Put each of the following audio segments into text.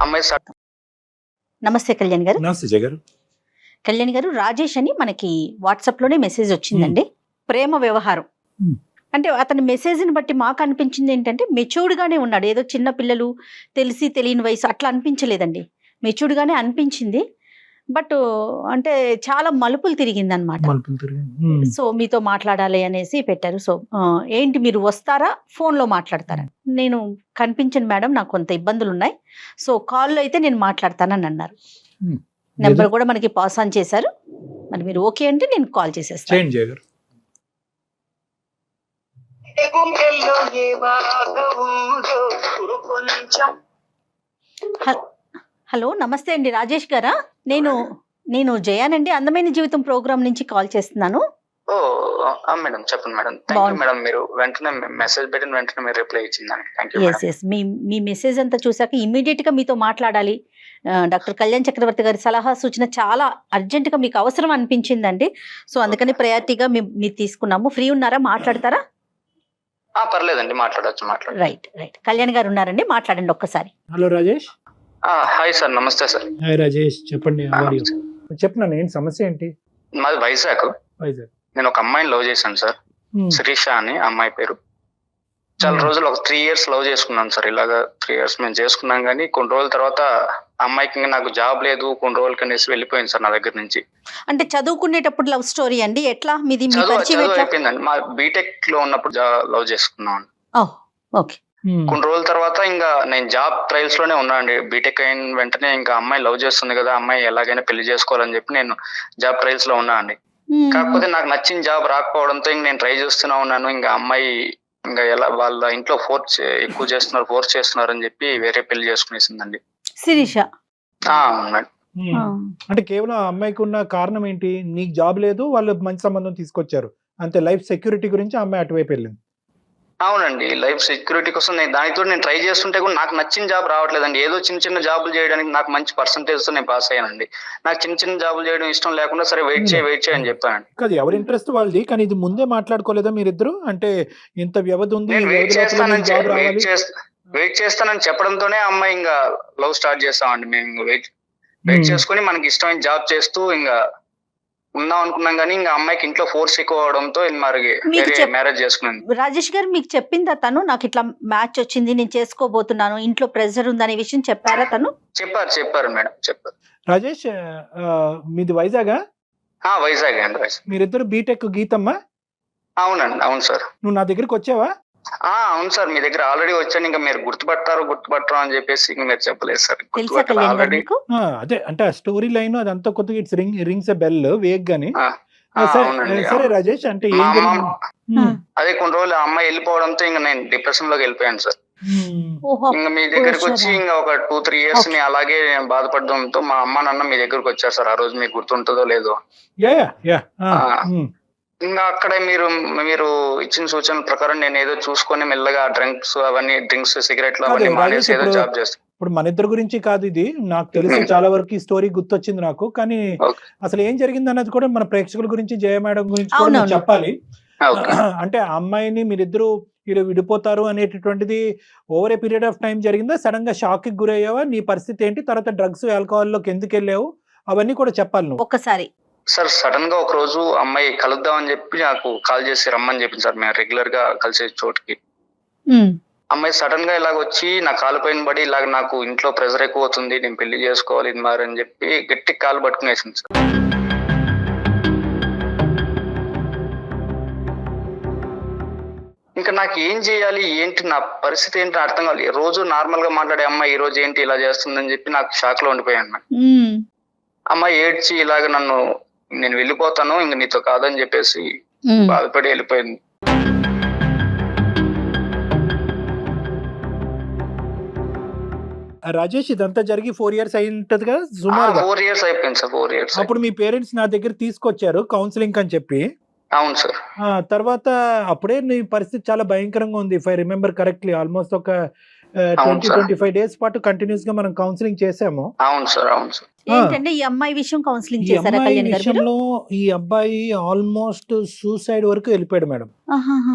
అమ్మాయి నమస్తే కళ్యాణ్ గారు. నమస్తే జయ గారు. కళ్యాణ్ గారు, రాజేష్ అని మనకి వాట్సాప్ లోనే మెసేజ్ వచ్చిందండి. ప్రేమ వ్యవహారం అంటే అతని మెసేజ్ని బట్టి మాకు అనిపించింది ఏంటంటే మెచ్యూర్డ్ గానే ఉన్నాడు. ఏదో చిన్న పిల్లలు తెలిసి తెలియని వయసు అట్లా అనిపించలేదండి. మెచ్యూర్డ్ గానే అనిపించింది. బట్ అంటే చాలా మలుపులు తిరిగింది అనమాట. సో మీతో మాట్లాడాలి అనేసి పెట్టారు. సో ఏంటి మీరు వస్తారా, ఫోన్ లో మాట్లాడతారా? నేను కనిపించను మేడం, నాకు కొంత ఇబ్బందులు ఉన్నాయి, సో కాల్లో అయితే నేను మాట్లాడతానని అన్నారు. నెంబర్ కూడా మనకి పాస్ ఆన్ చేశారు. మరి మీరు ఓకే అంటే నేను కాల్ చేసేస్తాను. జయ గారు. హలో, నమస్తే అండి రాజేష్ గారా? నేను జయానండి, అందమైన జీవితం ప్రోగ్రామ్ నుంచి కాల్ చేస్తున్నాను. మేడం చెప్పండి మేడం. థాంక్యూ మేడం, మీరు వెంటనే మెసేజ్ పెట్టిన వెంటనే మీరు రిప్లై ఇచ్చిందండి. Thank you madam. మీ మెసేజ్ అంతా చూసాక ఇమ్మీడియట్ గా మీతో మాట్లాడాలి. డాక్టర్ కళ్యాణ్ చక్రవర్తి గారి సలహా సూచన చాలా అర్జెంట్ గా మీకు అవసరం అనిపించిందండి. సో అందుకని ప్రయారిటీగా మీరు తీసుకున్నాము. ఫ్రీ ఉన్నారా, మాట్లాడతారా? పర్లేదండి, మాట్లాడచ్చు. రైట్. కళ్యాణ్ గారు ఉన్నారండి, మాట్లాడండి ఒక్కసారి. హలో రాజేష్. హాయ్ సార్, నమస్తే సార్. హాయ్ రాజేష్, చెప్పండి. చెప్పండి, ఏంటి సమస్య ఏంటి? మాది వైజాగ్. నేను ఒక అమ్మాయిని లవ్ చేశాను సార్, శిరీష అని అమ్మాయి పేరు. చాలా రోజులు ఒక 3 years లవ్ చేసుకున్నాను సార్. ఇలాగా 3 years మేము చేసుకున్నాం, కానీ కొన్ని రోజుల తర్వాత అమ్మాయికి నాకు జాబ్ లేదు, కొన్ని రోజులు కనేసి వెళ్ళిపోయింది సార్ నా దగ్గర నుంచి. అంటే చదువుకునేటప్పుడు లవ్ స్టోరీ అండి? ఎట్లా మీది? అయిపోయిందండి. మా బీటెక్ లో ఉన్నప్పుడు లవ్ చేసుకున్నాం. ఓకే. కొన్ని రోజుల తర్వాత ఇంకా నేను జాబ్ ట్రయల్స్ లోనే ఉన్నా అండి. బీటెక్ అయిన వెంటనే ఇంకా అమ్మాయి లవ్ చేస్తుంది కదా, అమ్మాయి ఎలాగైనా పెళ్లి చేసుకోవాలని చెప్పి నేను జాబ్ ట్రయల్స్ లో ఉన్నా అండి. కాకపోతే నాకు నచ్చిన జాబ్ రాకపోవడంతో ఇంక నేను ట్రై చేస్తూనే ఉన్నాను. ఇంకా అమ్మాయి ఇంకా ఎలా వాళ్ళ ఇంట్లో ఫోర్స్ చేస్తున్నారు అని చెప్పి వేరే పెళ్లి చేసుకునేసిందండి శిరీష. అవునండి. అంటే కేవలం అమ్మాయికి ఉన్న కారణం ఏంటి? నీకు జాబ్ లేదు, వాళ్ళు మంచి సంబంధం తీసుకొచ్చారు అంతే. లైఫ్ సెక్యూరిటీ గురించి అమ్మాయి అటువైపు వెళ్ళింది. అవునండి, లైఫ్ సెక్యూరిటీ కోసం దానితో నేను ట్రై చేస్తుంటే కూడా నాకు నచ్చిన జాబ్ రావట్లేదండి. ఏదో చిన్న జాబులు చేయడానికి నాకు మంచి పర్సంటేజ్ తో నేను పాస్ అయ్యానండి. నాకు చిన్న జాబులు చేయడం ఇష్టం లేకుండా సరే వెయిట్ చేయి అని చెప్పానండి. కాదు, ఎవరి ఇంట్రెస్ట్ వాళ్ళది, కానీ ఇది ముందే మాట్లాడుకోలేదా మీరిద్దరు? అంటే ఇంత వ్యవధి ఉంది, వెయిట్ చేస్తానని చెప్పడంతోనే అమ్మాయి ఇంకా లవ్ స్టార్ట్ చేస్తామండి. మేము వెయిట్ చేసుకుని మనకి ఇష్టమైన జాబ్ చేస్తూ ఇంకా ఉందాం అనుకున్నాం, కానీ ఇంకా అమ్మాయికి ఇంట్లో ఫోర్స్ ఎక్కువ అవడంతో మ్యారేజ్ చేసుకున్నాను. రాజేష్ గారు మీకు చెప్పిందా తను, నాకు ఇట్లా మ్యాచ్ వచ్చింది, నేను చేసుకోబోతున్నాను, ఇంట్లో ప్రెషర్ ఉందనే విషయం చెప్పారా తను? చెప్పారు మేడం, చెప్పారు. రాజేష్, మీది వైజాగా? వైజాగ్ అండి. మీరిద్దరు బీటెక్ గీతమ్మా? అవునండి, అవును సార్. నువ్వు నా దగ్గరికి వచ్చావా? అవును సార్, మీ దగ్గర ఆల్రెడీ వచ్చాను. ఇంకా మీరు గుర్తుపట్టరు అని చెప్పేసి మీరు చెప్పలేదు సార్. అదే అంటే ఆ స్టోరీ లైన్ అదంతా కొద్దిగా it's rings a bell vague గాని. సరే రాజేష్, అంటే అదే కొన్ని రోజులు అమ్మాయి వెళ్ళిపోవడంతో ఇంకా నేను డిప్రెషన్ లోకి వెళ్ళిపోయాను సార్. ఇంకా మీ దగ్గరకు వచ్చి ఇంకా ఒక 2-3 years ని అలాగే బాధపడడంతో మా అమ్మ నాన్న మీ దగ్గరకు వచ్చారు సార్. ఆ రోజు మీకు గుర్తుంటుందో లేదో. ఇంకా అక్కడ మీరు ఇచ్చిన సూచనల ప్రకారం నేను ఏదో చూసుకొని మెల్లగా డ్రింక్స్ సిగరెట్లు అవన్నీ మానేసి ఏదో జాబ్ చేస్తాను. ఇప్పుడు మన ఇద్దరు గురించి కాదు ఇది, నాకు తెలిసి చాలా వరకు ఈ స్టోరీ గుర్తొచ్చింది నాకు. కానీ అసలు ఏం జరిగింది అన్నది కూడా మన ప్రేక్షకుల గురించి, జయ మేడం గురించి కూడా చెప్పాలి. అంటే ఆ అమ్మాయిని మీరిద్దరు విడిపోతారు అనేటటువంటిది over a period of time జరిగిందా? సడన్ గా షాక్ కి గురయ్యావా? నీ పరిస్థితి ఏంటి? తర్వాత డ్రగ్స్ ఆల్కహాల్ లోకి ఎందుకు వెళ్ళావు? అవన్నీ కూడా చెప్పాలి నువ్వు ఒక్కసారి. సార్ సడన్ గా ఒక రోజు అమ్మాయి కలుద్దాం అని చెప్పి నాకు కాల్ చేసి రమ్మని చెప్పింది సార్. మేము రెగ్యులర్ గా కలిసే చోటుకి. అమ్మాయి సడన్ గా ఇలాగ వచ్చి నా కాలు పైన పడి ఇలాగ నాకు ఇంట్లో ప్రెషర్ ఎక్కువ అవుతుంది, నేను పెళ్లి చేసుకోవాలి ఇది మరి అని చెప్పి గట్టి కాలు పట్టుకునేసింది సార్. ఇంకా నాకు ఏం చేయాలి, ఏంటి నా పరిస్థితి ఏంటి అర్థం కావాలి. రోజు నార్మల్ గా మాట్లాడే అమ్మాయి ఈ రోజు ఏంటి ఇలా చేస్తుందని చెప్పి నాకు షాక్ లో ఉండిపోయాను. అమ్మాయి ఏడ్చి ఇలాగ నేను వెళ్ళిపోతాను, ఇంక నీతో కాదని చెప్పేసి బాధపడి వెళ్ళిపోయింది. రాజేష్, ఇదంతా జరిగి 4 years అయింటది కదా సుమారుగా? 4 years అయిపోయింది సార్. 4 years. అప్పుడు మీ పేరెంట్స్ నా దగ్గర తీసుకొచ్చారు కౌన్సిలింగ్ అని చెప్పి. అవును సార్. తర్వాత అప్పుడే నీ పరిస్థితి చాలా భయంకరంగా ఉంది. If I remember correctly almost ఒక 20-25 days పాటు కంటిన్యూస్ గా మనం కౌన్సిలింగ్ చేసాము. అవును సార్. ఏంటంటే ఈ అమ్మాయి విషయం కౌన్సిలింగ్ చేశారా కళ్యాణ్ గారు? విషయంలో ఈ అబ్బాయి ఆల్మోస్ట్ సూసైడ్ వరకు వెళ్ళిపోయాడు మేడం.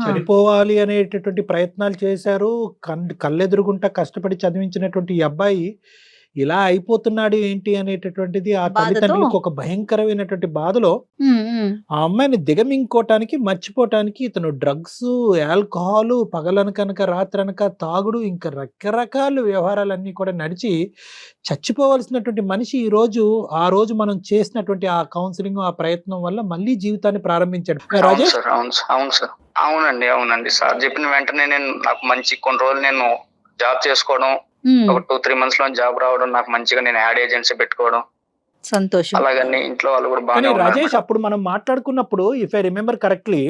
చనిపోవాలి అనేటటువంటి ప్రయత్నాలు చేశారు. కళ్ళెదురుగుంటా కష్టపడి చదివించినటువంటి ఈ అబ్బాయి ఇలా అయిపోతున్నాడు ఏంటి అనేటటువంటిది ఆ బాధతో. తల్లిదండ్రులకు ఒక భయంకరమైనటువంటి బాధలో ఆ అమ్మాయిని దిగమింగుకోవటానికి, మర్చిపోవటానికి ఇతను డ్రగ్స్, ఆల్కహాల్, పగలనకనక రాత్రనక తాగుడు, ఇంకా రకరకాల వ్యవహారాలన్నీ కూడా నడిచి చచ్చిపోవలసినటువంటి మనిషి ఆ రోజు మనం చేసినటువంటి ఆ కౌన్సిలింగ్, ఆ ప్రయత్నం వల్ల మళ్ళీ జీవితాన్ని ప్రారంభించాడు. అవును రాజేష్, సార్, అవును సార్, అవును సార్, అవునండి సార్ చెప్పిన వెంటనే నాకు మంచి కొన్ని రోజులు నేను జాబ్ చేసుకోవడం, ఒక 2-3 months లో జాబ్ రావడం, నాకు మంచిగా నేను యాడ్ ఏజెన్సీ పెట్టుకోవడం, సంతోషం. అలాగని ఇంట్లో వాళ్ళు కూడా కానీ బాగానే ఉన్నారు రాజేష్ మేడం. అప్పుడు మనం మాట్లాడుకున్నప్పుడు if I remember correctly,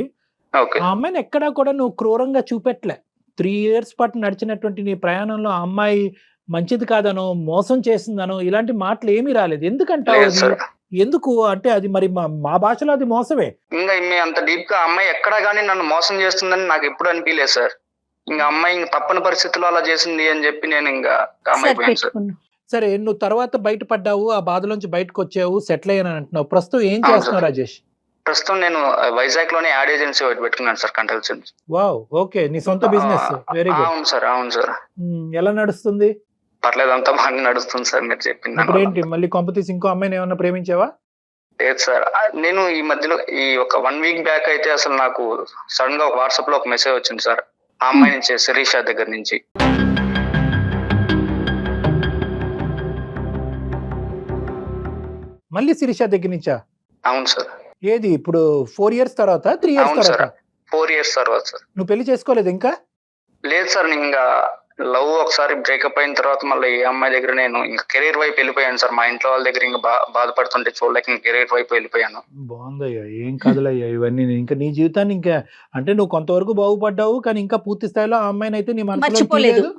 okay. ఆ అమ్మాయిని ఎక్కడా కూడా నువ్వు క్రూరంగా చూపెట్టలే. 3 years పాటు నడిచినటువంటి నీ ప్రయాణంలో ఆ అమ్మాయి మంచిది కాదనో, మోసం చేసిందనో ఇలాంటి మాటలు ఏమీ రాలేదు. ఎందుకంటావు లేదు అది? సార్, ఎందుకు అంటే అది మరి మా భాషలో అది మోసమే. ఇంకా మీ అంత డీప్ గా అమ్మాయి ఎక్కడా గానీ నన్ను మోసం చేస్తుందని నాకు ఎప్పుడు అనిపించలేదు సార్. ఇంకా అమ్మాయి ఇంక తప్పని పరిస్థితుల్లో అలా చేసింది అని చెప్పి నేను ఇంకా కామ్ సరే అయిపోయాను సార్. పెట్టుకున్నా. సరే, నువ్వు తర్వాత బయటపడ్డావు, ఆ బాధలోంచి బయటకు వచ్చావు, సెటిల్ అయ్యాను అంటున్నావు. ప్రస్తుతం ఏం అవును చేస్తున్నావు సార్. రాజేష్? ప్రస్తుతం నేను వైజాగ్ లోనే యాడ్ ఏజెన్సీ ఒకటి పెట్టుకున్నాను సార్, కన్సల్టెన్సీ. వావ్, ఓకే, నీ సొంత బిజినెస్. Very good. అవును సార్, అవును సార్. ఎలా నడుస్తుంది? పర్లేదు, అంతా బాగానే నడుస్తుంది సార్ మీరు చెప్పింది. ఇప్పుడు ఏంటి, మళ్ళీ కొంపతీసి ఇంకో అమ్మాయిని ఏమన్నా ప్రేమించావా? లేదు సార్, నేను ఈ మధ్యలో ఈ ఒక 1 week బ్యాక్ అయితే అసలు నాకు సడన్ గా ఒక వాట్సాప్ లో ఒక మెసేజ్ వచ్చింది సార్, ఆ అమ్మాయి నుంచి, శిరీష దగ్గర నుంచి. మళ్ళీ శిరీష దగ్గర నుంచా? అవును సార్. ఏది ఇప్పుడు 4 years తర్వాత, 3 years అవును సార్, తర్వాత? 4 years తర్వాత సార్. నువ్వు పెళ్లి చేసుకోలేదు ఇంకా? లేదు సార్, నేను ఇంకా లవ్ ఒకసారి బ్రేకప్ అయిన తర్వాత మళ్ళీ ఏ అమ్మాయి దగ్గర నేను ఇంకా కెరీర్ వైపు వెళ్ళిపోయాను సార్. మా ఇంట్లో వాళ్ళ దగ్గర ఇంకా బాధపడుతుంటే చూడలేక ఇంకా కెరీర్ వైపు వెళ్ళిపోయాను. బాగుందయ్యా, ఏం కాదులయ్యా ఇవన్నీ. ఇంకా నీ జీవితాన్ని ఇంకా అంటే నువ్వు కొంతవరకు బాగుపడ్డావు, కానీ ఇంకా పూర్తి స్థాయిలో ఆ అమ్మాయిని అయితే నీ మనసులో మర్చిపోలేదు. తీయలేదు,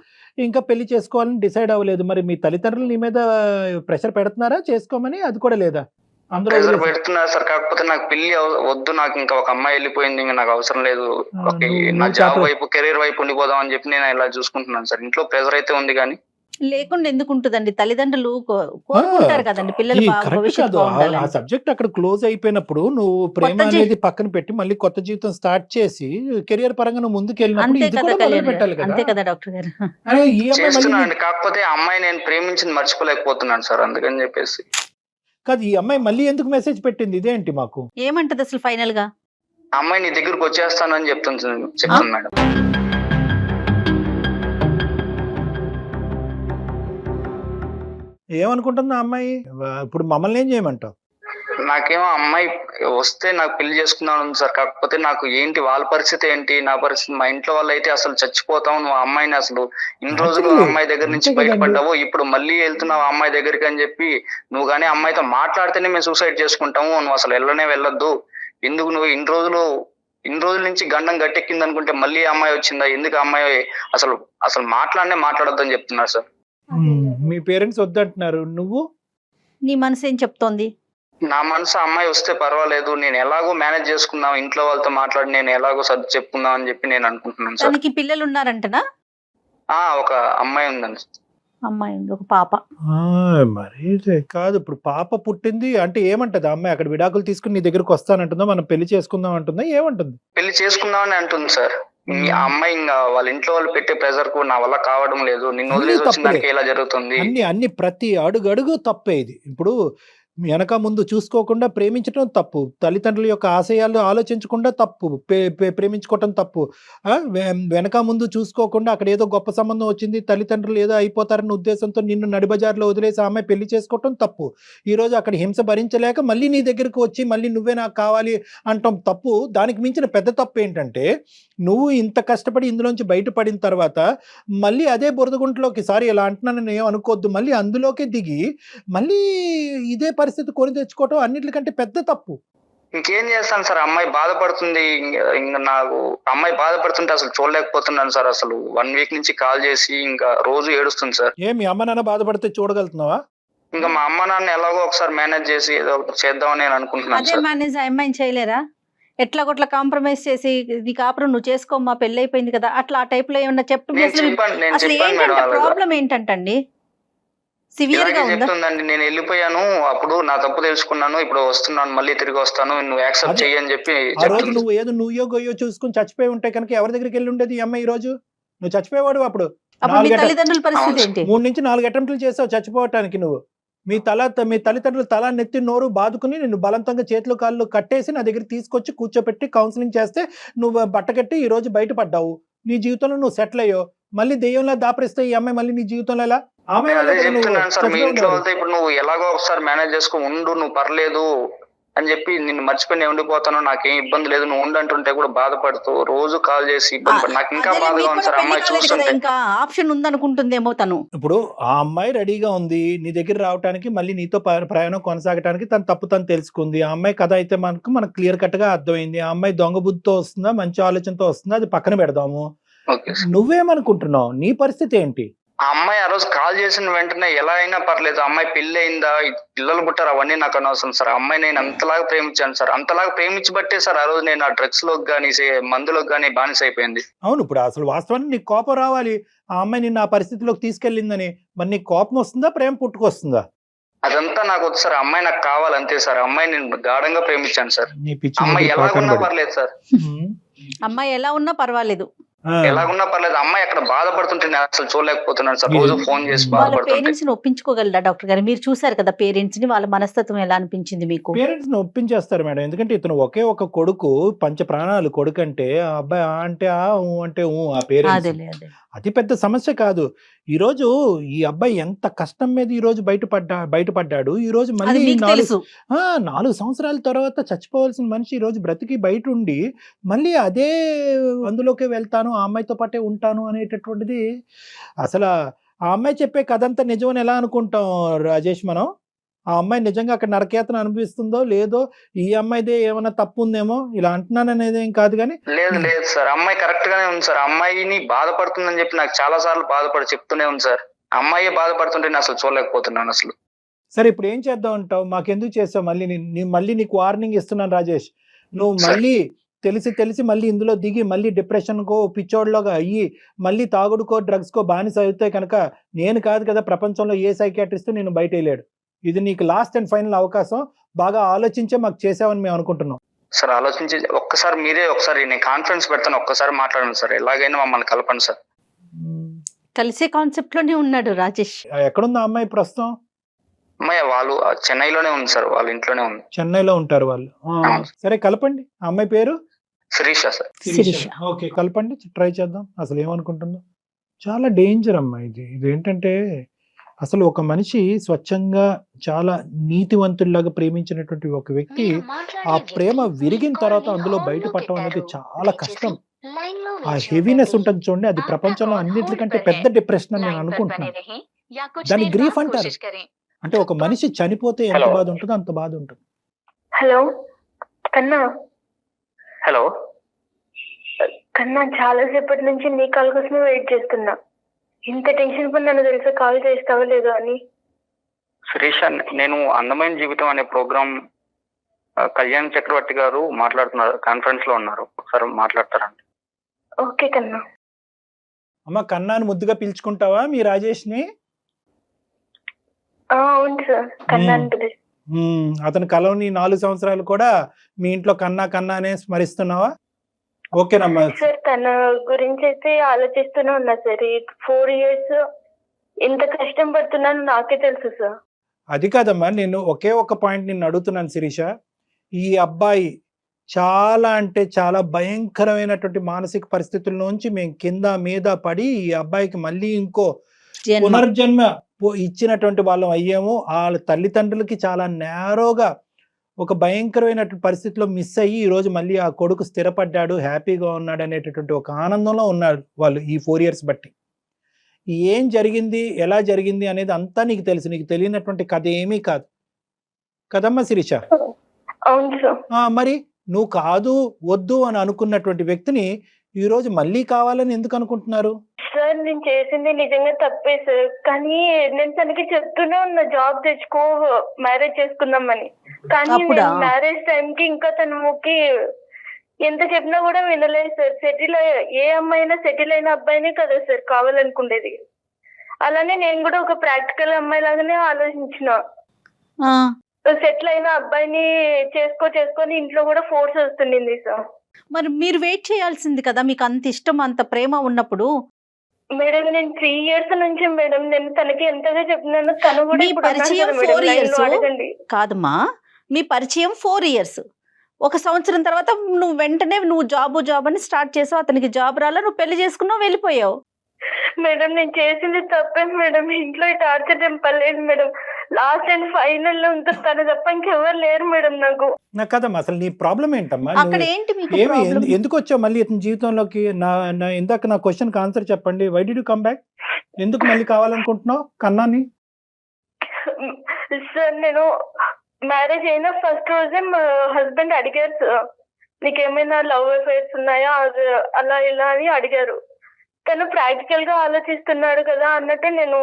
ఇంకా పెళ్లి చేసుకోవాలని డిసైడ్ అవ్వలేదు. మరి మీ తల్లిదండ్రులు నీ మీద ప్రెషర్ పెడుతున్నారా చేసుకోమని? అది కూడా లేదా? అందరూ ప్రెజర్ వదిలేసి- పెడుతున్నారు సార్, కాకపోతే నాకు పెళ్లి వద్దు, నాకు ఇంకా ఒక అమ్మాయి వెళ్ళిపోయింది, ఇంకా నాకు అవసరం లేదు, ఓకే నువ్వు నా జాబ్ కాపురం- వైపు కెరీర్ వైపు ఉండిపోదాం అని చెప్పి నేను ఇలా చూసుకుంటున్నాను సార్. ఇంట్లో ప్రెజర్ అయితే ఉంది కానీ లేకుండా ఎందుకు ఉంటుందండి? తల్లిదండ్రులు కోరుకుంటారు కదండి పిల్లలు ఈ బాగా కరెక్ట్ భవిష్యత్తు కాదు. ఆ బాగుండాలని. సబ్జెక్ట్ అక్కడ క్లోజ్ అయిపోయినప్పుడు నువ్వు ప్రేమ కొత్త అనేది పక్కన పెట్టి మళ్ళీ కొత్త జీవితం స్టార్ట్ చేసి కెరియర్ పరంగా నువ్వు ముందుకు వెళ్ళినప్పుడు అంతే ఇది కదా కూడా మొదలు కళ్యాణ్ పెట్టాలి గారు, కదా. అంతే కదా డాక్టర్ గారు. అరే, ఈ అమ్మాయి మళ్ళీ చేస్తున్నాను, కాకపోతే ఆ అమ్మాయి నేను ప్రేమించింది మర్చిపోలేకపోతున్నాను సార్, అందుకని చెప్పేసి. కాదు, ఈ అమ్మాయి మళ్ళీ ఎందుకు మెసేజ్ పెట్టింది? ఇదేంటి మాకు? ఏమంటది అసలు ఫైనల్ గా? ఆ అమ్మాయి నీ దగ్గరకు వచ్చేస్తానని చెప్తుంది మేడం. ఏమనుకుంటుంది ఆ అమ్మాయి? ఇప్పుడు మమ్మల్ని ఏం చేయమంటావు? నాకేమో అమ్మాయి వస్తే నాకు పెళ్లి చేసుకుందాం ఉంది సార్, కాకపోతే నాకు ఏంటి వాళ్ళ పరిస్థితి ఏంటి, నా పరిస్థితి, మా ఇంట్లో వాళ్ళు అయితే అసలు చచ్చిపోతాం, నువ్వు ఆ అమ్మాయిని అసలు ఇన్ని రోజులు Actually, అమ్మాయి దగ్గర నుంచి అంతే కదండి. బయటపడ్డావు, ఇప్పుడు మళ్ళీ వెళ్తున్నావు ఆ అమ్మాయి దగ్గరికి అని చెప్పి, నువ్వు కానీ అమ్మాయితో మాట్లాడితేనే మేము సూసైడ్ చేసుకుంటాము, నువ్వు అసలు వెళ్ళొద్దు, ఎందుకు నువ్వు ఇన్ని రోజుల నుంచి గండం గట్టెక్కింది అనుకుంటే మళ్ళీ ఆ అమ్మాయి వచ్చిందా, ఎందుకు ఆ అమ్మాయి అసలు మాట్లాడొద్దు అని చెప్తున్నారు సార్. మీ పేరెంట్స్ వద్దంటున్నారు, నువ్వు నీ మనసు ఏం చెప్తోంది? నా మనసు అమ్మాయి వస్తే పర్వాలేదు, నేను ఎలాగో మేనేజ్ చేసుకుందాం, ఇంట్లో వాళ్ళతో మాట్లాడి నేను ఎలాగో సర్ది చెప్పుకుందాం అని చెప్పి నేను అనుకుంటున్నాను సార్. తనకి పిల్లలు ఉన్నారంటనా? ఒక అమ్మాయి ఉందండి. అమ్మాయి ఉంది, ఒక పాప. మరి కాదు, ఇప్పుడు పాప పుట్టింది అంటే ఏమంటది ఆ అమ్మాయి? అక్కడ విడాకులు తీసుకుని నీ దగ్గరకు వస్తానంటుందా, మనం పెళ్లి చేసుకుందాం అంటుందా, ఏమంటుంది? పెళ్లి చేసుకుందామని అంటుంది సార్. ఆ అమ్మాయి ఇంకా వాళ్ళ ఇంట్లో వాళ్ళు పెట్టే ప్రెజర్ కు నా వల్ల కావడం లేదు, నిన్ను వదిలేసి వచ్చిన దానికి ఇలా జరుగుతుంది. అన్ని ప్రతి అడుగు తప్పే. ఇది ఇప్పుడు వెనక ముందు చూసుకోకుండా ప్రేమించడం తప్పు, తల్లిదండ్రుల యొక్క ఆశయాలు ఆలోచించకుండా తప్పు, ప్రేమించుకోవటం తప్పు, వెనక ముందు చూసుకోకుండా అక్కడ ఏదో గొప్ప సంబంధం వచ్చింది, తల్లిదండ్రులు ఏదో అయిపోతారన్న ఉద్దేశంతో నిన్ను నడిబజార్లో వదిలేసి ఆమె పెళ్లి చేసుకోవటం తప్పు. ఈరోజు అక్కడ హింస భరించలేక మళ్ళీ నీ దగ్గరకు వచ్చి మళ్ళీ నువ్వే నాకు కావాలి అంటాం తప్పు. దానికి మించిన పెద్ద తప్పు ఏంటంటే, నువ్వు ఇంత కష్టపడి ఇందులోంచి బయటపడిన తర్వాత మళ్ళీ అదే బురదగుంటలోకి, సారీ ఇలా అంటున్నానని ఏం అనుకోవద్దు, మళ్ళీ అందులోకి దిగి మళ్ళీ ఇదే పరిస్థితి కొని తెచ్చుకోవటం అన్నిటికంటే పెద్ద తప్పు. ఇంకేం చేస్తాను సార్, అమ్మాయి బాధపడుతుంది, ఇంకా నాకు అమ్మాయి బాధపడుతుంటే అసలు చూడలేకపోతున్నాను సార్. అసలు 1 week నుంచి కాల్ చేసి ఇంకా రోజు ఏడుస్తుంది సార్. మీ అమ్మ నాన్న బాధపడితే చూడగలుగుతున్నావా? ఇంకా మా అమ్మ నాన్న ఎలాగో ఒకసారి మేనేజ్ చేసి ఏదో ఒకటి చేద్దామని నేను అనుకుంటున్నాను అదే సార్. మేనేజ్ ఆ అమ్మాయిని చేయలేరా? ఎట్లా కొట్లా కాంప్రమైజ్ చేసి నీ కాపురం నువ్వు చేసుకోమ్మా, పెళ్లి అయిపోయింది కదా, అట్లా ఆ టైప్ లో ఏమన్నా చెప్పు. నేను అసలు చెప్పాను ఏంటంటే మేడం, ప్రాబ్లం ఏంటంటండి? సివియర్ గా ఇలాగే ఉందా? చెప్తుందండి, నేను వెళ్ళిపోయాను, అప్పుడు నా తప్పు తెలుసుకున్నాను, ఇప్పుడు వస్తున్నాను, మళ్ళీ తిరిగి వస్తాను, నువ్వు యాక్సెప్ట్ అదే. చెయ్యి అని చెప్పి ఆ రోజు చెప్తుంది. నువ్వో గొయ్యో చూసుకుని చచ్చిపోయి ఉంటే కనుక ఎవరి దగ్గరికి వెళ్ళి ఉండేది ఈ అమ్మాయి? ఈ రోజు నువ్వు చచ్చిపోయేవాడు అప్పుడు. అప్పుడు మీ తల్లిదండ్రుల పరిస్థితి ఏంటి? 3 నుంచి 4 అటెంప్ట్లు చేసావు చచ్చిపోవటానికి నువ్వు. మీ తల్లిదండ్రులు తల నెత్తి నోరు బాదుకుని నిన్ను బలవంతంగా చేతులు కాళ్ళు కట్టేసి నా దగ్గర తీసుకొచ్చి కూర్చోపెట్టి కౌన్సిలింగ్ చేస్తే నువ్వు బట్టకట్టి ఈ రోజు బయటపడ్డావు. నీ జీవితంలో నువ్వు సెటిల్ అయ్యో. మళ్ళీ దెయ్యంలా దాపరిస్తే ఈ అమ్మాయి మళ్ళీ నీ జీవితంలో ఎలా? ఆమె అదే చెప్తున్నాను సార్, మీ ఇంట్లో వాళ్ళతో ఇప్పుడు నువ్వు ఎలాగో ఒకసారి మేనేజ్ చేసుకో ఉండు, నువ్వు పర్లేదు అని చెప్పి నిన్ను మర్చిపోయి నేను ఉండిపోతాను, నాకేం ఇబ్బంది లేదు, నువ్వు ఉండంటుంటే కూడా బాధపడుతూ రోజు కాల్ చేసి ఇబ్బంది పడి నాకు ఇంకా బాధగా ఉంది సార్. అమ్మాయి చూస్తుంటే ఇంకా ఆప్షన్ ఉందనుకుంటుందేమో తను. ఇప్పుడు ఆ అమ్మాయి రెడీగా ఉంది నీ దగ్గర రావడానికి, మళ్ళీ నీతో ప్రయాణం కొనసాగడానికి. తన తప్పు తను తెలుసుకుంది. ఆ అమ్మాయి కథ అయితే మనకు క్లియర్ కట్ గా అర్థమైంది. ఆ అమ్మాయి దొంగ బుద్ధితో వస్తుందా మంచి ఆలోచనతో వస్తుందా అది పక్కన పెడదాము. నువ్వేమనుకుంటున్నావు? నీ పరిస్థితి ఏంటి? ఆ అమ్మాయి ఆ రోజు కాల్ చేసిన వెంటనే ఎలా అయినా పర్లేదు, అమ్మాయి పెళ్లి అయిందా, పిల్లలు పుట్టారు, అవన్నీ నాకు అనవసరం సార్. అమ్మాయి నేను అంతలాగా ప్రేమించాను సార్. అంతలాగా ప్రేమించబట్టే సార్ ఆ రోజు నేను ఆ డ్రగ్స్ లోకి కానీ మందులోకి కానీ బానిస అయిపోయింది. అవును, ఇప్పుడు అసలు వాస్తవానికి నీకు కోపం రావాలి. ఆ అమ్మాయి నిన్ను ఆ పరిస్థితిలోకి తీసుకెళ్ళిందని. మరి నీకు కోపం వస్తుందా, ప్రేమ పుట్టుకొస్తుందా? అదంతా నాకు వద్దు సార్. అమ్మాయి నాకు కావాలి అంతే సార్. అమ్మాయి నేను గాఢంగా ప్రేమించాను సార్. అమ్మాయి ఎలాగున్నా పర్లేదు సార్. అమ్మాయి ఎలా ఉన్నా పర్వాలేదు, ఎలాగున్నా పర్లేదు. అమ్మాయి అక్కడ బాధపడుతుంటే నేను అసలు చూడలేకపోతున్నాను సార్. రోజు ఫోన్ చేసి బాధపడుతుంటే. పేరెంట్స్ ని ఒప్పించుకోగలరా డాక్టర్ గారు? మీరు చూసారు కదా పేరెంట్స్ ని, వాళ్ళ మనస్తత్వం ఎలా అనిపించింది మీకు? పేరెంట్స్ ని ఒప్పించేస్తారు మేడం. ఎందుకంటే ఇతను ఒకే ఒక కొడుకు, పంచ ప్రాణాలు కొడుకు అంటే ఆ అబ్బాయి అంటే ఆ పేరెంట్స్ అతి పెద్ద సమస్య కాదు. ఈ రోజు ఈ అబ్బాయి ఎంత కష్టం మీద ఈ రోజు బయటపడ్డాడు. ఈ రోజు మళ్ళీ 4 సంవత్సరాల తర్వాత చచ్చిపోవాల్సిన మనిషి ఈ రోజు బ్రతికి బయట ఉండి మళ్ళీ అదే అందులోకే వెళ్తాను, ఆ అమ్మాయితో పాటే ఉంటాను అనేటటువంటిది. అసలు ఆ అమ్మాయి చెప్పే కథ అంతా నిజమని ఎలా అనుకుంటాం రాజేష్ మనం? ఆ అమ్మాయి నిజంగా అక్కడ నరకయాతన అనిపిస్తుందో లేదో, ఈ అమ్మాయిదే ఏమైనా తప్పు ఉందేమో ఇలా అంటున్నాను అనేది ఏం కాదు. కానీ లేదు సార్, అమ్మాయి కరెక్ట్ గానే ఉంది సార్. అమ్మాయిని బాధపడుతుందని చెప్పి నాకు చాలా సార్లు చెప్తూనే ఉంది సార్. అమ్మాయి బాధపడుతుంటే నేను అసలు చూడలేకపోతున్నాను అసలు. సరే ఇప్పుడు ఏం చేద్దాం అంటావు? మాకెందుకు చేస్తావు? మళ్ళీ నీకు వార్నింగ్ ఇస్తున్నాను రాజేష్. నువ్వు మళ్ళీ తెలిసి మళ్ళీ ఇందులో దిగి మళ్ళీ డిప్రెషన్కో పిచ్చోడ్లోగా అయ్యి మళ్ళీ తాగుడుకో డ్రగ్స్కో బానిస అయితే కనుక నేను కాదు కదా ప్రపంచంలో ఏ సైకియాట్రిస్ట్ నేను బయట వెళ్ళాడు. ఇది నీకు లాస్ట్ అండ్ ఫైనల్ అవకాశం. బాగా ఆలోచించే మాకు చేసావని మేము అనుకుంటున్నాం సార్. ఆలోచించి ఒక్కసారి నేను కాన్ఫరెన్స్ పెడతాను, ఒక్కసారి మాట్లాడండి సార్. ఎలాగైనా మమ్మల్ని కలపండి సార్. కలిసే కాన్సెప్ట్ లోనే ఉన్నాడు రాజేష్. ఎక్కడుంది ఆ అమ్మాయి ప్రస్తుతం? అమ్మాయి వాళ్ళు చెన్నైలోనే ఉంది సార్. వాళ్ళ ఇంట్లోనే ఉంది. చెన్నైలో ఉంటారు వాళ్ళు. సరే కలపండి. ఆ అమ్మాయి పేరు శిరీష సార్. ఓకే కలపండి, ట్రై చేద్దాం. అసలు ఏమనుకుంటుందో. చాలా డేంజర్ అమ్మా ఇది. ఇదేంటంటే అసలు ఒక మనిషి స్వచ్ఛంగా చాలా నీతివంతుల్లాగా ప్రేమించినటువంటి ఒక వ్యక్తి ఆ ప్రేమ విరిగిన తర్వాత అందులో బయటపడటం అనేది చాలా కష్టం. ఆ హెవీనెస్ ఉంటుంది చూడండి, అది ప్రపంచంలో అన్నిటికంటే పెద్ద డిప్రెషన్ అని నేను అనుకుంటున్నాను. దాన్ని గ్రీఫ్ అంటారు. అంటే ఒక మనిషి చనిపోతే ఎంత బాధ ఉంటుందో అంత బాధ ఉంటుంది. హలో కన్నా. హలో కన్నా, చాలా సేపటి నుంచి నీ కాల్ కోసమే వెయిట్ చేస్తున్నా. ఇంత టెన్షన్ పడినాను తెలుసా, కాల్ చేస్తావో లేదో అని. శిరీష, నేను అందమైన జీవితం అనే ప్రోగ్రామ్ కళ్యాణ్ చక్రవర్తి గారు మాట్లాడుతున్నారు, కాన్ఫరెన్స్ లో ఉన్నారు. ఒకసారి మాట్లాడతారండి. ఓకే కన్నా. అమ్మ కన్నాను ముద్దుగా పిలుచుకుంటావా మీ రాజేష్ ని? అవును సార్, కన్నా అని. అతని కలవని 4 సంవత్సరాలు కూడా మీ ఇంట్లో కన్నా అనే స్మరిస్తున్నావా? ఓకేనమ్మా సార్. తన గురించి అయితే ఆలోచిస్తూనే ఉన్నా సార్. 4 years ఎంత కష్టం పడుతున్నాను నాకే తెలుసు సార్. అది కాదమ్మా, నేను ఒకే ఒక పాయింట్ నిన్ను అడుగుతున్నాను శిరీష. ఈ అబ్బాయి చాలా అంటే చాలా భయంకరమైనటువంటి మానసిక పరిస్థితుల నుంచి మేము కింద మీద పడి ఈ అబ్బాయికి మళ్ళీ ఇంకో పునర్జన్మ ఇచ్చినటువంటి వాళ్ళం అయ్యాము. వాళ్ళ తల్లిదండ్రులకి చాలా నేరోగా ఒక భయంకరమైనటువంటి పరిస్థితిలో మిస్ అయ్యి ఈ రోజు మళ్ళీ ఆ కొడుకు స్థిరపడ్డాడు, హ్యాపీగా ఉన్నాడు అనేటటువంటి ఒక ఆనందంలో ఉన్నారు వాళ్ళు ఈ 4 years బట్టి. ఏం జరిగింది, ఎలా జరిగింది అనేది అంతా నీకు తెలుసు. నీకు తెలియనటువంటి కథ ఏమీ కాదు కదమ్మా శిరీష? మరి నువ్వు కాదు వద్దు అని అనుకున్నటువంటి వ్యక్తిని ఈ రోజు మళ్ళీ కావాలని ఎందుకు అనుకుంటున్నారు? సార్ నేను చేసింది నిజంగా తప్పే సార్. కానీ నేను తనకి చెప్తూనే ఉన్నా జాబ్ తెచ్చుకో, మ్యారేజ్ చేసుకుందామని. కానీ మ్యారేజ్ టైంకి ఇంకా తనకి ఎంత చెప్పినా కూడా వినలేదు సార్. ఏ అమ్మాయి అయినా సెటిల్ అయిన అబ్బాయినే కదా సార్ కావాలనుకునేది. అలానే నేను కూడా ఒక ప్రాక్టికల్ అమ్మాయి లాగానే ఆలోచించిన. సెటిల్ అయిన అబ్బాయిని చేసుకొని ఇంట్లో కూడా ఫోర్స్ వస్తుండింది సార్. మరి మీరు వెయిట్ చేయాల్సింది కదా, మీకు అంత ఇష్టం అంత ప్రేమ ఉన్నప్పుడు. మేడం నేను 3 years నుంచి మేడం నేను తనకి ఎంతగా చెప్తున్నాను, తను కూడా మీ ఇప్పుడు అన్నాను పరిచయం కదా మేడం, 4 line years లో అడగండి. కాదమ్మా, మీ పరిచయం 4 years. 1 సంవత్సరం తర్వాత నువ్వు వెంటనే నువ్వు జాబ్ అని స్టార్ట్ చేసావు, అతనికి జాబ్ రాలా, నువ్వు పెళ్లి చేసుకున్నావు, వెళ్ళిపోయావు. మేడం నేను చేసింది తప్పే మేడం, ఇంట్లో ఈ టార్చర్ పర్లేదు మేడం, లాస్ట్ అండ్ ఫైనల్ లో ఇంకా తను తప్ప ఇంకెవరు లేరు మేడం నాకు. నాకు కదమ్మా, అసలు నీ ప్రాబ్లం ఏంటమ్మా? అక్కడ ఏంటి మీకు ఏమి problem? ఎందుకు వచ్చావు మళ్ళీ ఇతని జీవితంలోకి? ఇందాక నా క్వశ్చన్ కి ఆన్సర్ చెప్పండి. Why did you come back? ఎందుకు మళ్ళీ కావాలనుకుంటున్నావు కన్నాని? సార్ నేను మ్యారేజ్ అయిన ఫస్ట్ రోజే మా హస్బెండ్ అడిగారు సార్, నీకేమైనా లవ్ అఫైర్స్ ఉన్నాయా అలా ఇలా అని అడిగారు. తను ప్రాక్టికల్ గా ఆలోచిస్తున్నాడు కదా అన్నట్టు నేను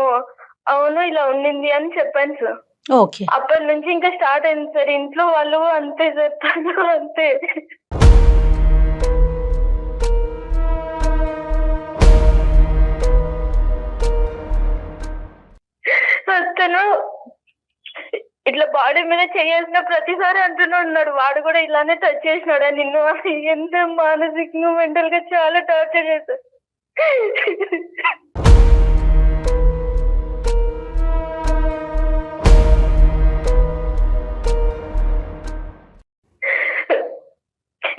అవును ఇలా ఉండింది అని చెప్పాను సార్. ఓకే, అప్పటి నుంచి ఇంకా స్టార్ట్ అయింది సార్. ఇంట్లో వాళ్ళు అంతే సార్, తను అంతే. తను ఇట్లా బాడీ మీద చేయాల్సిన ప్రతిసారి అంటూనే ఉన్నాడు, వాడు కూడా ఇలానే టచ్ చేసినాడా నిన్ను అని. ఎంత మానసికంగా మెంటల్ గా చాలా టార్చర్ చేశారు.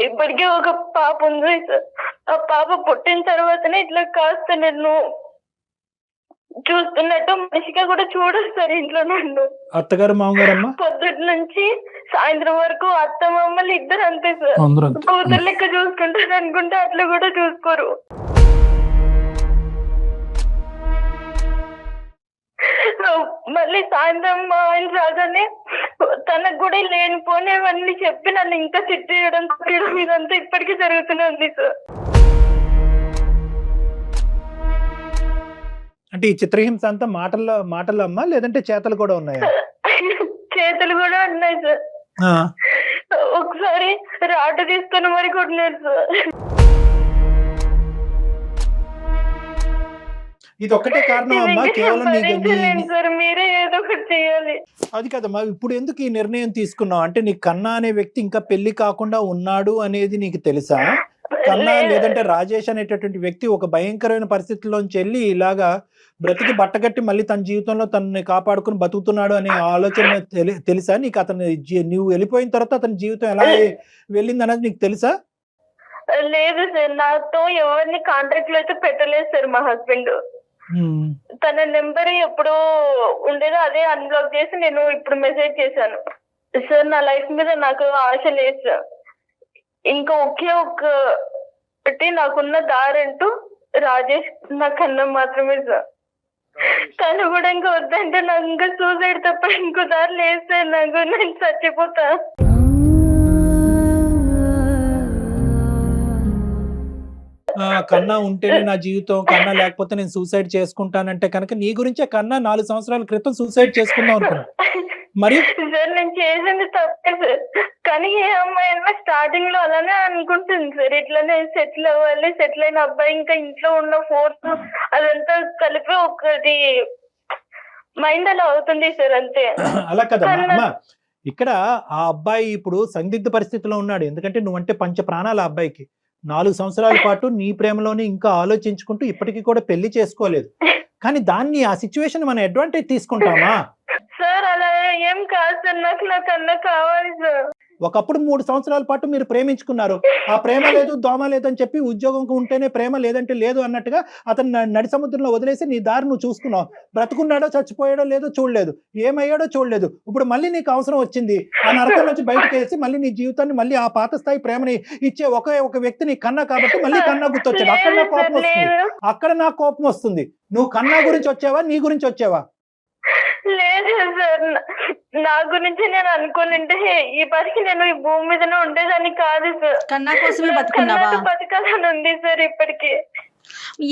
ఇప్పటికే ఒక పాప ఉంది సార్, ఆ పాప పుట్టిన తర్వాతనే ఇట్లా కాస్త నేను చూస్తున్నట్టు మనిషిగా కూడా చూడదు సార్ ఇంట్లో నన్ను. అత్తగారు మామగారమ్మా? పొద్దుటి నుంచి సాయంత్రం వరకు అత్త మామలు ఇద్దరు అంతే సార్, కూతురు లెక్క చూసుకుంటారు అనుకుంటే అట్లా కూడా చూసుకోరు. మళ్ళీ సాయంత్రం మా ఆయన రాగానే తనకు కూడా లేనిపోనేవన్నీ చెప్పి నన్ను ఇంకా తిట్టేయడం ఇదంతా ఇప్పటికీ జరుగుతుంది సార్. అంటే ఈ చిత్రహింస అంతా మాటల్లో అమ్మా, లేదంటే చేతలు కూడా ఉన్నాయా? చేతులు కూడా ఉన్నాయి సార్. ఒకసారి రాటు తీసుకుని మరి కొట్టినారు సార్. ఇది ఒక్కటే కారణం అమ్మా? కేవలం సార్ మీరే ఏదో ఒకటి చేయాలి. అది కదమ్మా, ఇప్పుడు ఎందుకు ఈ నిర్ణయం తీసుకున్నావు? అంటే నీ కన్నా అనే వ్యక్తి ఇంకా పెళ్లి కాకుండా ఉన్నాడు అనేది నీకు తెలుసా? కన్నా లేదంటే రాజేష్ అనేటటువంటి వ్యక్తి ఒక భయంకరమైన పరిస్థితుల్లోంచి వెళ్ళి ఇలాగా బ్రతికి బట్టగట్టి మళ్ళీ తన జీవితంలో తనని కాపాడుకుని బతుకుతున్నాడు అనే ఆలోచన తెలుసా నీకు? నువ్వు వెళ్ళిపోయిన తర్వాత అతని జీవితం ఎలా వెళ్ళింది అనేది నీకు తెలుసా? లేదు సార్, నాతో ఎవరిని కాంట్రాక్ట్ లో అయితే పెట్టలేదు సార్ మా హస్బెండ్. తన నెంబర్ ఎప్పుడో ఉండేదో అదే అన్బ్లాక్ చేసి నేను ఇప్పుడు మెసేజ్ చేశాను సార్. నా లైఫ్ మీద నాకు ఆశ లేదు సార్, ఇంకా ఒకే ఒకటి నాకున్న దారంటూ రాజేష్ నా కన్నా మాత్రమే సార్. తను కూడా ఇంకా వద్దంటే నాకు ఇంకా సూసైడ్ తప్ప ఇంకో దారి లేదు సార్, నాకు నేను చచ్చిపోతా. కన్నా ఉంటేనే నా జీవితం, కన్నా లేకపోతే నేను సూసైడ్ చేసుకుంటానంటే కనుక నీ గురించే కన్నా 4 సంవత్సరాల క్రితం సూసైడ్ చేసుకుందాం అనుకున్నా. మరి సార్ నేను చేసింది తప్పే సార్, కానీ ఏ అమ్మాయి అయినా స్టార్టింగ్ లో అలానే అనుకుంటుంది సార్, ఇట్లానే సెటిల్ అవ్వాలి, సెటిల్ అయిన అబ్బాయి ఇంకా ఇంట్లో ఉన్న ఫోర్స్ అదంతా కలిపి ఒకటి మైండ్ అలా అవుతుంది సార్, అంతే. అలా కదా అమ్మా, ఇక్కడ ఆ అబ్బాయి ఇప్పుడు సందిగ్ధ పరిస్థితిలో ఉన్నాడు. ఎందుకంటే నువ్వంటే పంచ ప్రాణాలు ఆ అబ్బాయికి. 4 సంవత్సరాల పాటు నీ ప్రేమలోనే ఇంకా ఆలోచించుకుంటూ ఇప్పటికీ కూడా పెళ్లి చేసుకోలేదు. కానీ దాన్ని ఆ సిచ్యువేషన్ మనం అడ్వాంటేజ్ తీసుకుంటామా? సార్ అలా ఏం కాదు సార్, నాకు నా కన్నా కావాలి సార్. ఒకప్పుడు 3 సంవత్సరాల పాటు మీరు ప్రేమించుకున్నారు. ఆ ప్రేమ లేదు దోమ లేదని చెప్పి ఉద్యోగం ఉంటేనే ప్రేమ లేదంటే లేదు అన్నట్టుగా అతను నడి సముద్రంలో వదిలేసి నీ దారి నువ్వు చూసుకున్నావు. బ్రతుకున్నాడో చచ్చిపోయాడో లేదో చూడలేదు, ఏమయ్యాడో చూడలేదు. ఇప్పుడు మళ్ళీ నీకు అవసరం వచ్చింది, ఆ నరకం నుంచి బయటకు వేసి మళ్ళీ నీ జీవితాన్ని మళ్ళీ ఆ పాత స్థాయి ప్రేమని ఇచ్చే ఒక వ్యక్తి నీ కన్నా కాబట్టి మళ్ళీ కన్నా గుర్తొచ్చాడు. అక్కడ నాకు కోపం వస్తుంది. నువ్వు కన్నా గురించి వచ్చావా, నీ గురించి వచ్చావా? లేదు సార్, నా గురించి నేను అనుకోనంటే ఈ పనికి నేను ఈ భూమి మీదనే ఉండేదాన్ని కాదు సార్. కన్నా కోసమే బతుకున్నావా? బతకాలని ఉంది సార్ ఇప్పటికి.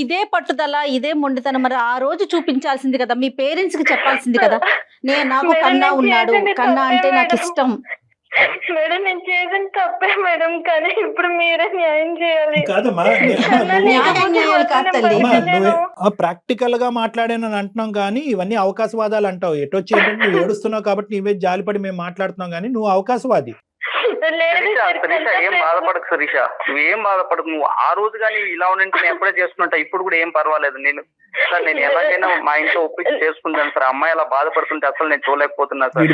ఇదే పట్టుదల, ఇదే మొండితనం మరి ఆ రోజు చూపించాల్సింది కదా, మీ పేరెంట్స్ కి చెప్పాల్సింది కదా, నాకు కన్నా ఉన్నాడు, కన్నా అంటే నాకు ఇష్టం. మేడం నేను చేసిన తప్పే మేడం, కానీ ఇప్పుడు మీరే న్యాయం చేయాలి. ప్రాక్టికల్ గా మాట్లాడానని అంటున్నాం కానీ ఇవన్నీ అవకాశవాదాలు అంటావు. ఎటొచ్చి ఏంటంటే నువ్వు ఏడుస్తున్నావు కాబట్టి నీవే జాలిపడి మేము మాట్లాడుతున్నాం కానీ నువ్వు అవకాశవాది. శిరీష ఏం బాధపడకు శిరీష, నువ్వేం బాధపడకు. నువ్వు ఆ రోజు కానీ ఇలా ఉంటే నేను ఎప్పుడే చేసుకుంటా, ఇప్పుడు కూడా ఏం పర్వాలేదు. నేను సార్ నేను ఎలాగైనా మా ఇంట్లో ఒప్పించి చేసుకుంటాను సార్. అమ్మాయి అలా బాధపడుతుంటే అసలు నేను చూడలేకపోతున్నా సార్.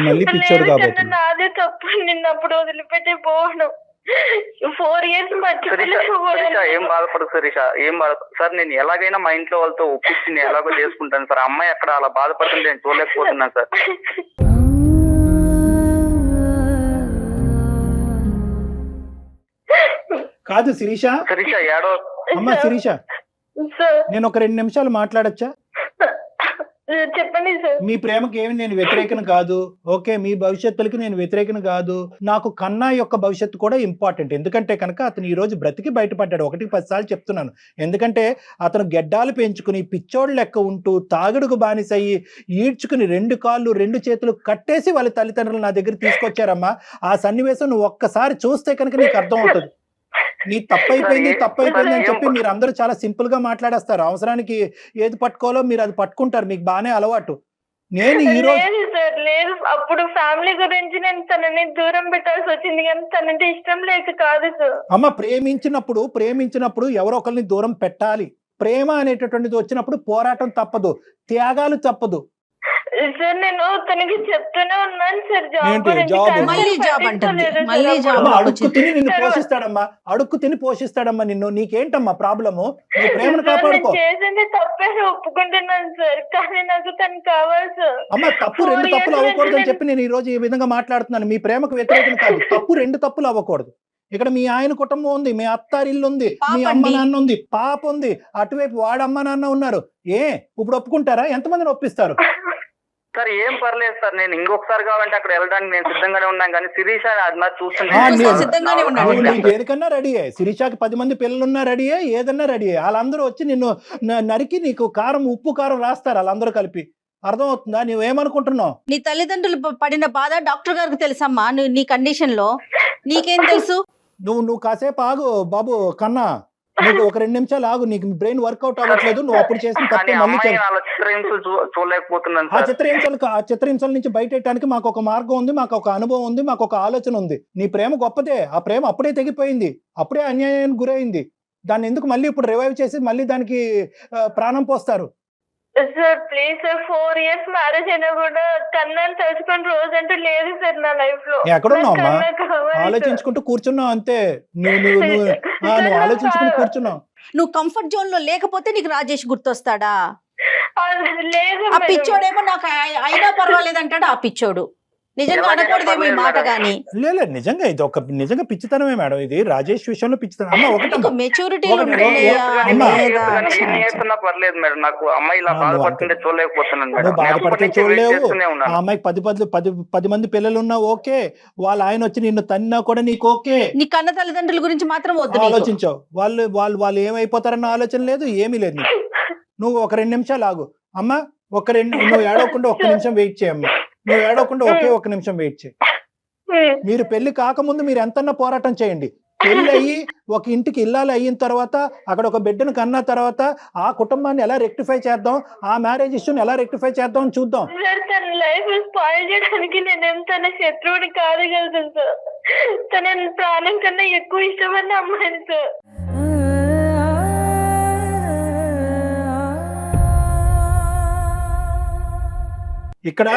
నాదే తప్పు, నిన్నప్పుడు వదిలిపెట్టి పోను. 4 years ఏం బాధపడదు శిరీష, ఏం బాధ సార్. నేను ఎలాగైనా మా ఇంట్లో వాళ్ళతో ఒప్పించి నేను ఎలాగో చేసుకుంటాను సార్. అమ్మాయి అక్కడ అలా బాధపడుతుంటే నేను చూడలేకపోతున్నాను సార్. కాదు శిరీష, ఏడో అమ్మా శిరీష, నేను ఒక 2 నిమిషాలు మాట్లాడచ్చా? చెప్పండి సార్. మీ ప్రేమకి ఏమి నేను వ్యతిరేకను కాదు, ఓకే, మీ భవిష్యత్తులకి నేను వ్యతిరేకను కాదు. నాకు కన్నా యొక్క భవిష్యత్తు కూడా ఇంపార్టెంట్. ఎందుకంటే కనుక అతను ఈ రోజు బ్రతికి బయటపడ్డాడు. 1-10 సార్లు చెప్తున్నాను. ఎందుకంటే అతను గెడ్డాలు పెంచుకుని పిచ్చోడు లెక్క ఉంటూ తాగుడుకు బానిసయ్యి ఈడ్చుకుని 2 కాళ్ళు 2 చేతులు కట్టేసి వాళ్ళ తల్లిదండ్రులు నా దగ్గర తీసుకొచ్చారమ్మా. ఆ సన్నివేశం నువ్వు ఒక్కసారి చూస్తే కనుక నీకు అర్థం అవుతుంది. నీ తప్పైపోయింది అని చెప్పి మీరు అందరూ చాలా సింపుల్ గా మాట్లాడేస్తారు. అవసరానికి ఏది పట్టుకోవాలో మీరు అది పట్టుకుంటారు. మీకు బాగానే అలవాటు. నేను ఈ రోజు లేదు, అప్పుడు ఫ్యామిలీ గురించి నేను తనని దూరం పెట్టాల్సి వచ్చింది, కానీ తనంటే ఇష్టం లేక కాదు సార్. అమ్మ, ప్రేమించినప్పుడు ఎవరో ఒకరిని దూరం పెట్టాలి. ప్రేమ అనేటటువంటిది వచ్చినప్పుడు పోరాటం తప్పదు, త్యాగాలు తప్పదు. సార్ నేను తనకి చెప్తూనే ఉన్నాను సార్. అడుక్కు తిని పోషిస్తాడమ్మా నిన్ను. నీకేంటమ్మా ప్రాబ్లము? నువ్వు ప్రేమను కాపాడుకో. చేసింది తప్పే ఒప్పుకుంటున్నాను సార్, కానీ నాకు తను కావాలి సార్. అమ్మ, తప్పు 2 తప్పులు అవ్వకూడదు అని చెప్పి నేను ఈ రోజు ఈ విధంగా మాట్లాడుతున్నాను. మీ ప్రేమకు వ్యతిరేకం కాదు, తప్పు 2 తప్పులు అవ్వకూడదు. ఇక్కడ మీ ఆయన కుటుంబం ఉంది, మీ అత్తారిల్లు ఉంది, మీ అమ్మ నాన్న ఉంది, పాప ఉంది, అటువైపు వాడు అమ్మ నాన్న ఉన్నారు. ఇప్పుడు ఒప్పుకుంటారా? ఎంతమందిని ఒప్పిస్తారు? సార్ ఏం పర్లేదు సార్, నేను ఇంకొకసారి కావాలంటే అక్కడ వెళ్ళడానికి నేను సిద్ధంగానే ఉన్నాను. కానీ శిరీష అది చూస్తున్నాను. దేనికన్నా రెడీ అయ్యి, శిరీషకి 10 మంది పిల్లలున్నా రెడీ అయ్యి, ఏదన్నా రెడీ అయ్యి. వాళ్ళందరూ వచ్చి నిన్ను నరికి నీకు ఉప్పు కారం రాస్తారు వాళ్ళందరూ కలిపి. అర్థమవుతుందా? నువ్వేమనుకుంటున్నావు? నీ తల్లిదండ్రులు పడిన బాధ డాక్టర్ గారికి తెలుసమ్మా. నీ కండిషన్ లో నీకేం తెలుసు? నువ్వు కాసేపు ఆగు బాబు కన్నా. నువ్వు ఒక 2 నిమిషాలు ఆగు. నీకు బ్రెయిన్ వర్కౌట్ అవ్వట్లేదు. నువ్వు అప్పుడు చేసిన తప్పే మళ్ళీ చూడలేకపోతున్నాను. ఆ చిత్రహింసల నుంచి బయటెట్టడానికి మాకు ఒక మార్గం ఉంది, మాకు ఒక అనుభవం ఉంది, మాకు ఒక ఆలోచన ఉంది. నీ ప్రేమ గొప్పదే. ఆ ప్రేమ అప్పుడే తెగిపోయింది, అప్పుడే అన్యాయానికి గురైంది. దాన్ని ఎందుకు మళ్ళీ ఇప్పుడు రివైవ్ చేసి మళ్ళీ దానికి ప్రాణం పోస్తారు? Sir please sir, 4 years marriage అయినా కూడా కన్నాను తెలుసుకుని రోజు అంటూ లేదు సార్ నా లైఫ్ లో. ఎక్కడున్నావమ్మా? ఆలోచించుకుంటూ కూర్చున్నావు అంతే. నువ్వు ఆలోచించుకుంటూ కూర్చున్నావు. నువ్వు కంఫర్ట్ జోన్ లో లేకపోతే నీకు రాజేష్ గుర్తొస్తాడా? లేదు, ఆ పిచ్చోడేమో నాకు అయినా పర్వాలేదు అంటాడు. ఆ పిచ్చోడు నిజంగా అనకూడదేమో ఈ మాట. గానీ లేదు, నిజంగా ఇది ఒక నిజంగా పిచ్చితనమే మేడం. ఇది రాజేష్ విషయంలో పిచ్చితనం. అమ్మ ఒకటి మెచ్యూరిటీ పర్లేదు మేడం, నాకు అమ్మాయి ఇలా బాధపడుతుంటే చూడలేకపోతున్నాను. నువ్వు బాధపడితే చూడలేవు. ఆ అమ్మాయికి 10 మంది పిల్లలు ఉన్నా ఓకే, వాళ్ళ ఆయన వచ్చి నిన్ను తన్నా కూడా నీకు ఓకే. నీ కన్న తల్లిదండ్రుల గురించి మాత్రం వద్దు ఆలోచించావు. వాళ్ళు ఏమైపోతారన్న ఆలోచన లేదు, ఏమీ లేదు. నువ్వు ఒక 2 నిమిషాలు ఆగు అమ్మా. నువ్వు ఏడవకుండా 1 నిమిషం వెయిట్ చేయమ్మా. నువ్వు ఏడవకుండా ఒక నిమిషం వెయిట్ చేయి. మీరు పెళ్లి కాకముందు మీరు ఎంతన్నా పోరాటం చేయండి. పెళ్లి అయ్యి ఒక ఇంటికి ఇల్లాలు అయిన తర్వాత, అక్కడ ఒక బిడ్డను కన్నా తర్వాత ఆ కుటుంబాన్ని ఎలా రెక్టిఫై చేద్దాం, ఆ మ్యారేజ్ ఇష్యూని ఎలా రెక్టిఫై చేద్దాం చూద్దాం. తన లైఫ్ స్పాయిల్ చేయడానికి నేనేం తన శత్రువుని కాదు కదా సార్. తన ప్రాణం కన్నా ఎక్కువ ఇష్టమని అమ్మాయి సార్. ఇక్కడ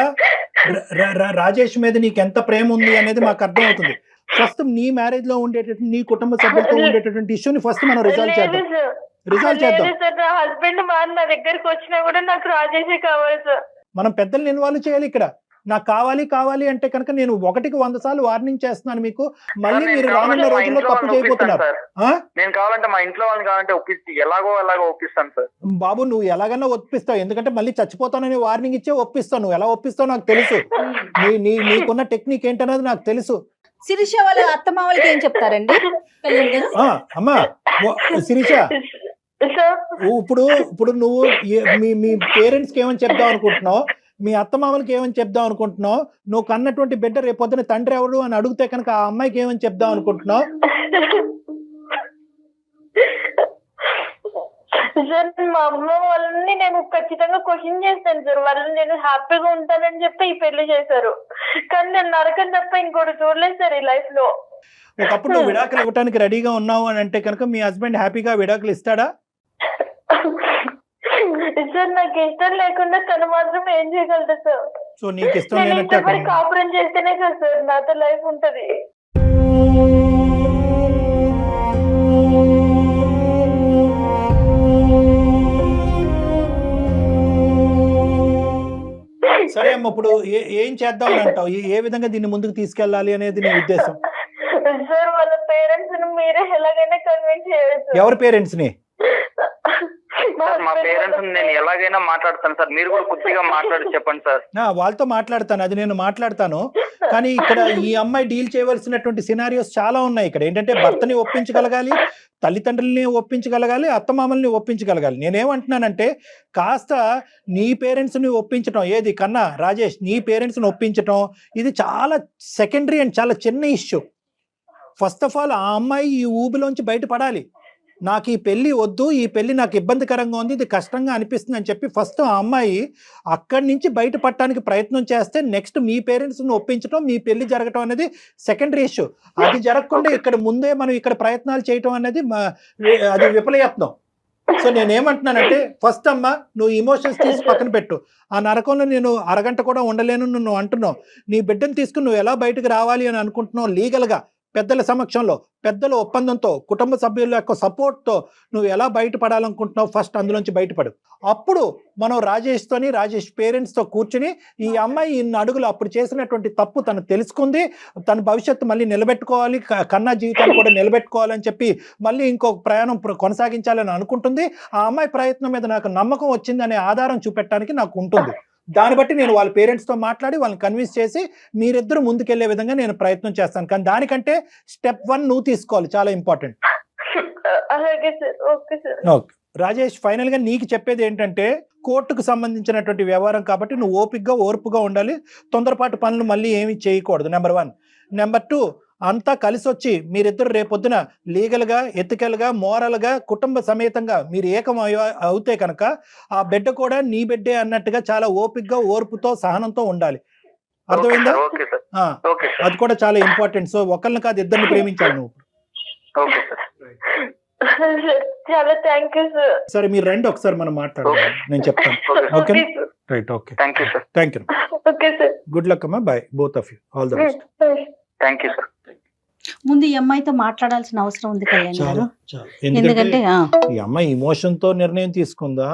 రాజేష్ మీద నీకు ఎంత ప్రేమ ఉంది అనేది మాకు అర్థం అవుతుంది. ఫస్ట్ నీ మ్యారేజ్ లో ఉండేటటువంటి, నీ కుటుంబ సభ్యులతో ఉండేటటువంటి ఇష్యూని ఫస్ట్ మనం రిజాల్వ్ చేద్దాం. నా హస్బెండ్ నా దగ్గరికి వచ్చినా కూడా నాకు రాజేషే కావాలి సార్. మనం పెద్దల్ని ఇన్వాల్వ్ చేయాలి ఇక్కడ. నాకు కావాలి అంటే కనుక నేను 1కి 100 సార్లు వార్నింగ్ చేస్తున్నాను మీకు. మళ్ళీ మీరు రానున్న రోజుల్లో తప్పు చేయబోతున్నారు. నేను కావాలంటే మా ఇంట్లో వాళ్ళని కావాలంటే ఒప్పిస్తే ఎలాగో ఒప్పిస్తాను సార్. బాబు నువ్వు ఎలాగన్నా ఒప్పిస్తావు, ఎందుకంటే మళ్ళీ చచ్చిపోతానని వార్నింగ్ ఇచ్చే ఒప్పిస్తావు. నువ్వు ఎలా ఒప్పిస్తావు నాకు తెలుసు. నీకున్న టెక్నిక్ ఏంటన్నది నాకు తెలుసు. శిరీష వాళ్ళ అత్తమామలకి ఏం చెప్తారండి? అమ్మా శిరీష, ఇప్పుడు నువ్వు మీ పేరెంట్స్ కి ఏమని చెప్దాం అనుకుంటున్నావు, మీ అత్తమామలకి ఏమని చెప్దాం అనుకుంటున్నావు, నువ్వు కన్నటువంటి బిడ్డ రేపొద్దున తండ్రి ఎవరు అని అడిగితే కనుక ఆ అమ్మాయికి ఏమని చెప్దాం అనుకుంటున్నావు? సార్ మా అమ్మ వాళ్ళని నేను ఖచ్చితంగా క్వశ్చన్ చేస్తాను సార్. వాళ్ళు నేను హ్యాపీగా ఉంటానని చెప్పి ఈ పెళ్లి చేశారు, కానీ నేను నరకం తప్ప ఇంకోటి చూడలేదు సార్ ఈ లైఫ్ లో. ఒకప్పుడు నువ్వు విడాకులు ఇవ్వడానికి రెడీగా ఉన్నావు అని అంటే కనుక మీ హస్బెండ్ హ్యాపీగా విడాకులు ఇస్తాడా? సార్ నాకు ఇష్టం లేకుండా తను మాత్రం ఏం చేయగలదు సార్. సో నీకు ఇష్టం నేను లేనట్టు ఇష్టపడి కాపురం చేస్తేనే కదా సార్ నాతో లైఫ్ ఉంటది. సరే అమ్మ, ఇప్పుడు ఏం చేద్దాం అని అంటావు? ఏ విధంగా దీన్ని ముందుకు తీసుకెళ్ళాలి అనేది నీ ఉద్దేశం? సార్ వాళ్ళ పేరెంట్స్ మీరే ఎలాగైనా కన్విన్స్ చేయొచ్చు. ఎవరి పేరెంట్స్ ని? మా పేరెంట్స్ నేను ఎలాగైనా మాట్లాడతాను సార్, మీరు కూడా కొద్దిగా మాట్లాడి చెప్పండి సార్. వాళ్ళతో మాట్లాడతాను, అది నేను మాట్లాడతాను. కానీ ఇక్కడ ఈ అమ్మాయి డీల్ చేయవలసినటువంటి సినారియోస్ చాలా ఉన్నాయి. ఇక్కడ ఏంటంటే భర్తని ఒప్పించగలగాలి, తల్లిదండ్రులని ఒప్పించగలగాలి, అత్తమామల్ని ఒప్పించగలగాలి. నేనేమంటున్నానంటే కాస్త నీ పేరెంట్స్ని ఒప్పించడం, ఏది కన్నా రాజేష్, నీ పేరెంట్స్ని ఒప్పించడం ఇది చాలా సెకండరీ అండ్ చాలా చిన్న ఇష్యూ. ఫస్ట్ ఆఫ్ ఆల్ ఆ అమ్మాయి ఈ ఊబిలోంచి బయటపడాలి. నాకు ఈ పెళ్లి వద్దు, ఈ పెళ్లి నాకు ఇబ్బందికరంగా ఉంది, ఇది కష్టంగా అనిపిస్తుంది అని చెప్పి ఫస్ట్ ఆ అమ్మాయి అక్కడి నుంచి బయటపడటానికి ప్రయత్నం చేస్తే నెక్స్ట్ మీ పేరెంట్స్ని ఒప్పించడం, మీ పెళ్లి జరగటం అనేది సెకండరీ ఇష్యూ. అది జరగకుండా ఇక్కడ ముందే మనం ఇక్కడ ప్రయత్నాలు చేయటం అనేది అది విఫలయత్నం. సో నేనేమంటున్నానంటే ఫస్ట్ అమ్మ నువ్వు ఇమోషన్స్ తీసి పక్కన పెట్టు. ఆ నరకంలో నేను అరగంట కూడా ఉండలేను నువ్వు అంటున్నావు. నీ బిడ్డను తీసుకుని నువ్వు ఎలా బయటకు రావాలి అని అనుకుంటున్నావు లీగల్గా, పెద్దల సమక్షంలో, పెద్దల ఒప్పందంతో, కుటుంబ సభ్యుల యొక్క సపోర్ట్తో నువ్వు ఎలా బయటపడాలనుకుంటున్నావు ఫస్ట్ అందులోంచి బయటపడు. అప్పుడు మనం రాజేష్తోని, రాజేష్ పేరెంట్స్తో కూర్చుని ఈ అమ్మాయి ఇన్ని అడుగులు అప్పుడు చేసినటువంటి తప్పు తను తెలుసుకుంది, తన భవిష్యత్తు మళ్ళీ నిలబెట్టుకోవాలి, కన్నా జీవితాన్ని కూడా నిలబెట్టుకోవాలని చెప్పి మళ్ళీ ఇంకొక ప్రయాణం కొనసాగించాలని అనుకుంటుంది. ఆ అమ్మాయి ప్రయత్నం మీద నాకు నమ్మకం వచ్చిందనే ఆధారం చూపెట్టడానికి నాకు ఉంటుంది. దాన్ని బట్టి నేను వాళ్ళ పేరెంట్స్తో మాట్లాడి వాళ్ళని కన్విన్స్ చేసి మీరిద్దరు ముందుకెళ్లే విధంగా నేను ప్రయత్నం చేస్తాను. కానీ దానికంటే స్టెప్ 1 నువ్వు తీసుకోవాలి, చాలా ఇంపార్టెంట్. ఓకే రాజేష్, ఫైనల్ గా నీకు చెప్పేది ఏంటంటే కోర్టుకు సంబంధించినటువంటి వ్యవహారం కాబట్టి నువ్వు ఓపికగా ఓర్పుగా ఉండాలి. తొందరపాటు పనులు మళ్ళీ ఏమి చేయకూడదు, నెంబర్ 1. నెంబర్ 2, అంతా కలిసి వచ్చి మీరిద్దరు రేపొద్దున లీగల్గా, ఎథికల్గా, మోరల్గా, కుటుంబ సమేతంగా మీరు ఏకం అవుతే కనుక ఆ బిడ్డ కూడా నీ బిడ్డే అన్నట్టుగా చాలా ఓపికగా, ఓర్పుతో, సహనంతో ఉండాలి. అర్థమైందా? అది కూడా చాలా ఇంపార్టెంట్. సో ఒకరిని కాదు ఇద్దరిని ప్రేమించాలి నువ్వు. చాలా థ్యాంక్ యూ సార్. సరే మీరు రండి ఒకసారి మనం మాట్లాడదాం, నేను చెప్తాను. Okay right, okay thank you. Good luck అమ్మా, bye both of you, all the best. Thank you sir. ముందు ఈ అమ్మాయితో మాట్లాడాల్సిన అవసరం ఉంది కళ్యాణ్ గారు. ఎందుకంటే ఈ అమ్మాయి ఇమోషన్ తో నిర్ణయం తీసుకుందా,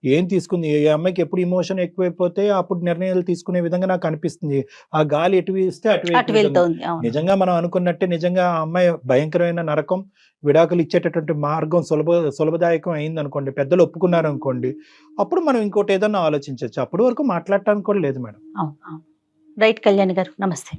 ఏం తీసుకుంది? ఈ అమ్మాయికి ఎప్పుడు ఇమోషన్ ఎక్కువైపోతే అప్పుడు నిర్ణయాలు తీసుకునే విధంగా నాకు అనిపిస్తుంది. ఆ గాలి ఎటు వీస్తే అటు వెళ్తుంది. నిజంగా మనం అనుకున్నట్టే నిజంగా ఆ అమ్మాయి భయంకరమైన నరకం, విడాకులు ఇచ్చేటటువంటి మార్గం సులభదాయకం అయింది అనుకోండి, పెద్దలు ఒప్పుకున్నారు అనుకోండి, అప్పుడు మనం ఇంకోటి ఏదన్నా ఆలోచించవచ్చు. అప్పటి వరకు మాట్లాడటానికి కూడా లేదు మేడం. రైట్ కళ్యాణ్ గారు, నమస్తే.